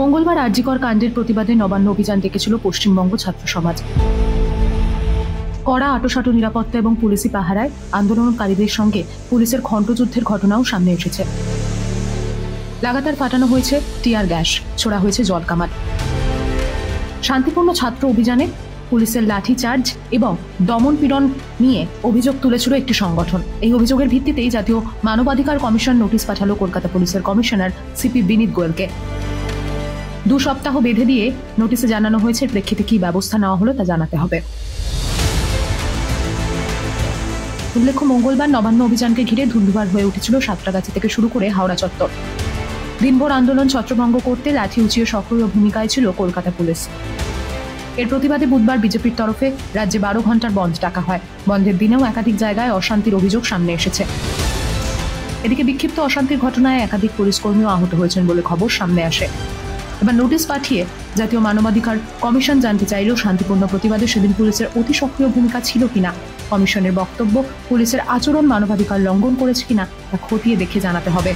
মঙ্গলবার আরজিকর কাণ্ডের প্রতিবাদে নবান্ন অভিযান ডেকেছিল পশ্চিমবঙ্গ ছাত্র সমাজ। কড়া আঁটোসাঁটো নিরাপত্তা এবং পুলিশি পাহারায় আন্দোলনকারীদের সঙ্গে পুলিশের খণ্ডযুদ্ধের ঘটনাও সামনে এসেছে। লাগাতার ফাটানো হয়েছে টিয়ার গ্যাস, ছোড়া হয়েছে জলকামান। শান্তিপূর্ণ ছাত্র অভিযানে পুলিশের লাঠিচার্জ এবং দমনপীড়ন নিয়ে অভিযোগ তুলেছিল একটি সংগঠন। এই অভিযোগের ভিত্তিতেই জাতীয় মানবাধিকার কমিশন নোটিশ পাঠালো কলকাতা পুলিশের কমিশনার সিপি বিনীত গোয়েলকে। 2 সপ্তাহ বেঁধে দিয়ে নোটিশে জানানো হয়েছে প্রেক্ষিতে কি ব্যবস্থা নেওয়া হলো তা জানাতে হবে। উল্লেখ্য, মঙ্গলবার নবান্ন অভিযানকে ঘিরে ধুন্ধুমার হয়ে উঠেছিল সাঁতরাগাছি থেকে শুরু করে হাওড়া চত্বর। দিনভর আন্দোলন ছত্রভঙ্গ করতে লাঠি উঁচিয়ে সক্রিয় ভূমিকায় ছিল কলকাতা পুলিশ। এর প্রতিবাদে বুধবার বিজেপির তরফে রাজ্যে 12 ঘন্টার বন্ধ ডাকা হয়। বন্ধের দিনেও একাধিক জায়গায় অশান্তির অভিযোগ সামনে এসেছে। এদিকে বিক্ষিপ্ত অশান্তির ঘটনায় একাধিক পুলিশকর্মীও আহত হয়েছেন বলে খবর সামনে আসে। এবার নোটিশ পাঠিয়ে জাতীয় মানবাধিকার কমিশন জানতে চাইলেও শান্তিপূর্ণ প্রতিবাদে সেদিন পুলিশের অতি সক্রিয় ভূমিকা ছিল কিনা। কমিশনের বক্তব্য, পুলিশের আচরণ মানবাধিকার লঙ্ঘন করেছে কিনা তা খতিয়ে দেখে জানাতে হবে।